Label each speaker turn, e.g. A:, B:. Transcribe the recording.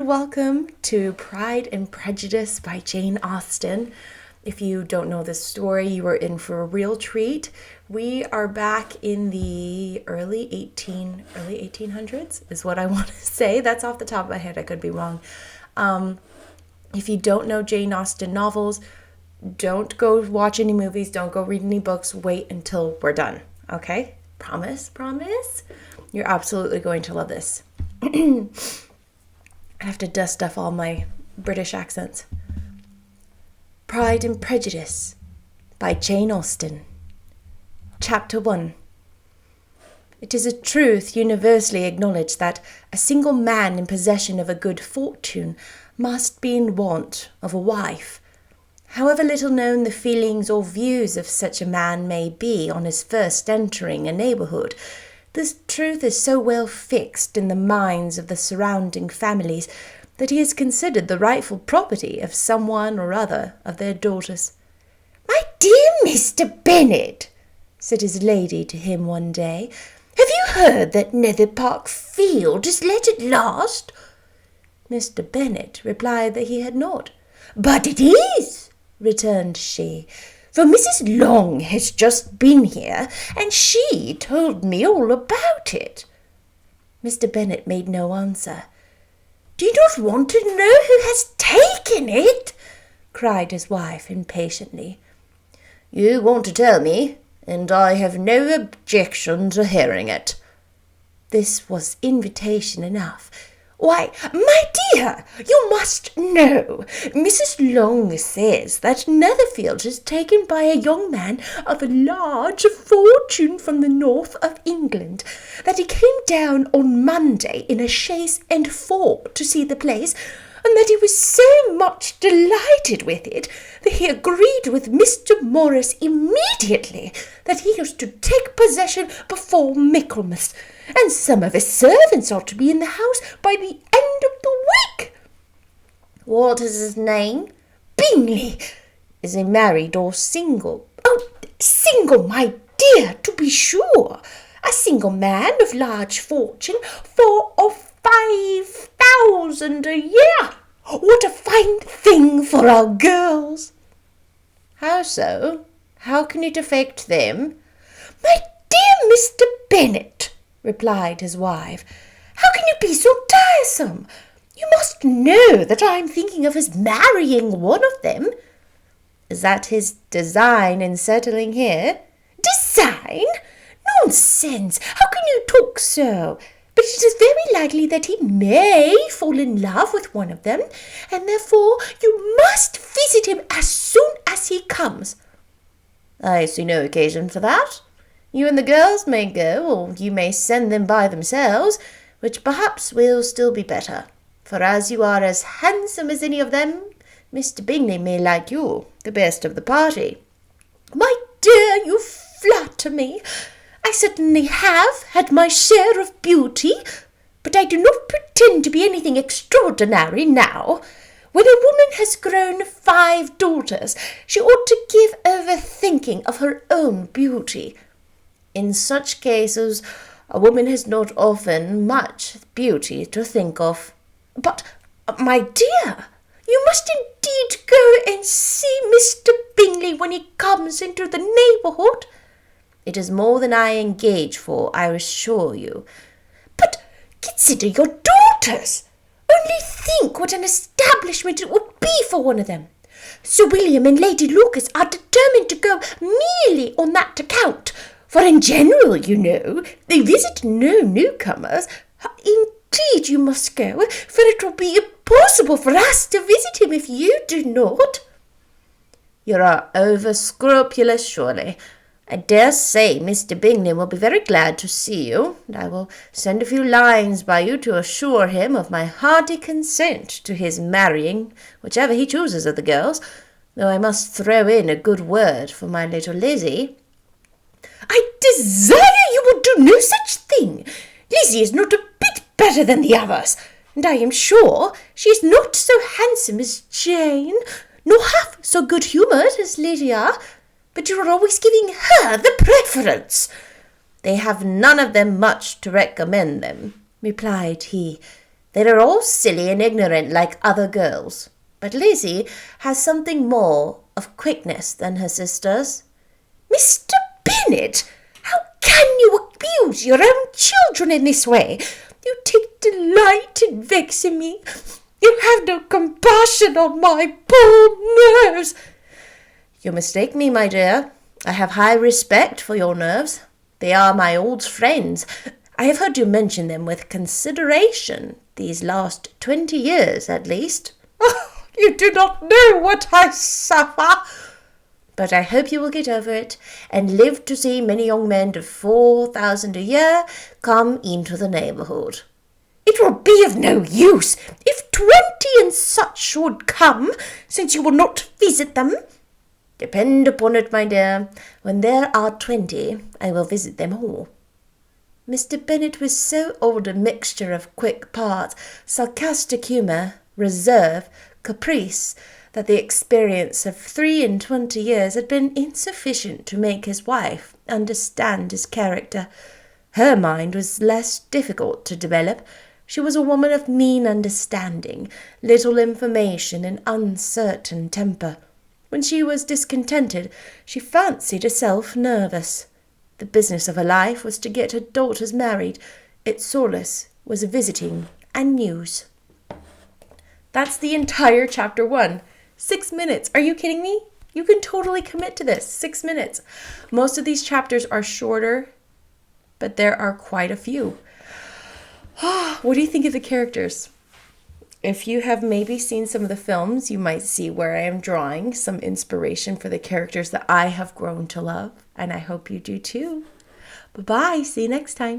A: Welcome to Pride and Prejudice by Jane Austen. If you don't know this story, you are in for a real treat. We are back in the early 1800s is what I want to say. That's off the top of my head. I could be wrong. If you don't know Jane Austen novels, don't go watch any movies. Don't go read any books. Wait until we're done. Okay? Promise? You're absolutely going to love this. I have to dust off all my British accents. Pride and Prejudice by Jane Austen. Chapter 1. It is a truth universally acknowledged that a single man in possession of a good fortune must be in want of a wife. However little known the feelings or views of such a man may be on his first entering a neighbourhood, this truth is so well fixed in the minds of the surrounding families that he is considered the rightful property of some one or other of their daughters. "My dear Mr. Bennet," said his lady to him one day, "have you heard that Netherpark Field is let at last?" Mr. Bennet replied that he had not. "But it is," returned she, "for Mrs. Long has just been here, and she told me all about it." Mr. Bennet made no answer. "Do you not want to know who has taken it?" cried his wife impatiently. "You want to tell me, and I have no objection to hearing it." This was invitation enough. "Why, my dear, you must know. Mrs. Long says that Netherfield is taken by a young man of a large fortune from the north of England, that he came down on Monday in a chaise and four to see the place, and that he was so much delighted with it that he agreed with Mr. Morris immediately that he was to take possession before Michaelmas, and some of his servants ought to be in the house by the end of the week." "What is his name?" "Bingley." "Is he married or single?" "Oh, single, my dear, to be sure. A single man of large fortune, 4 or 5,000 a year. What a fine thing for our girls!" "How so? How can it affect them?" "My dear Mr. Bennet," replied his wife, "how can you be so tiresome? You must know that I am thinking of his marrying one of them." "Is that his design in settling here?" "Design? Nonsense! How can you talk so? But it is very likely that he may fall in love with one of them, and therefore you must visit him as soon as he comes." "I see no occasion for that. You and the girls may go, or you may send them by themselves, which perhaps will still be better, for as you are as handsome as any of them, Mr. Bingley may like you the best of the party." "My dear, you flatter me. I certainly have had my share of beauty, but I do not pretend to be anything extraordinary now. When a woman has grown 5 daughters, she ought to give over thinking of her own beauty. In such cases, a woman has not often much beauty to think of." "But, my dear, you must indeed go and see Mr. Bingley when he comes into the neighbourhood." "It is more than I engage for, I assure you." "But consider your daughters. Only think what an establishment it would be for one of them. Sir William and Lady Lucas are determined to go merely on that account, for in general, you know, they visit no newcomers. Indeed, you must go, for it will be impossible for us to visit him if you do not." "You are over-scrupulous, surely. I dare say Mr. Bingley will be very glad to see you, and I will send a few lines by you to assure him of my hearty consent to his marrying whichever he chooses of the girls, though I must throw in a good word for my little Lizzie." "I desire you will do no such thing. Lizzie is not a bit better than the others, and I am sure she is not so handsome as Jane, nor half so good-humoured as Lydia, but you are always giving her the preference." "They have none of them much to recommend them," replied he. They are all silly and ignorant like other girls. But Lizzie has something more of quickness than her sisters. Mr. Bennet, how can you abuse your own children in this way? You take delight in vexing me. You have no compassion on my poor nerves. You mistake me, my dear. I have high respect for your nerves. They are my old friends. I have heard you mention them with consideration these last 20 years at least. Oh, you do not know what I suffer. But I hope you will get over it and live to see many young men of 4,000 a year come into the neighbourhood. It will be of no use if 20 and such should come, since you will not visit them. Depend upon it, my dear, when there are 20, I will visit them all. Mr. Bennet was so old a mixture of quick parts, sarcastic humour, reserve, caprice, that the experience of 23 years had been insufficient to make his wife understand his character. Her mind was less difficult to develop. She was a woman of mean understanding, little information, and uncertain temper. When she was discontented, she fancied herself nervous. The business of her life was to get her daughters married. Its solace was visiting and news. That's the entire chapter 1. 6 minutes. Are you kidding me? You can totally commit to this. 6 minutes. Most of these chapters are shorter, but there are quite a few. What do you think of the characters? If you have maybe seen some of the films, you might see where I am drawing some inspiration for the characters that I have grown to love, and I hope you do too. Bye-bye. See you next time.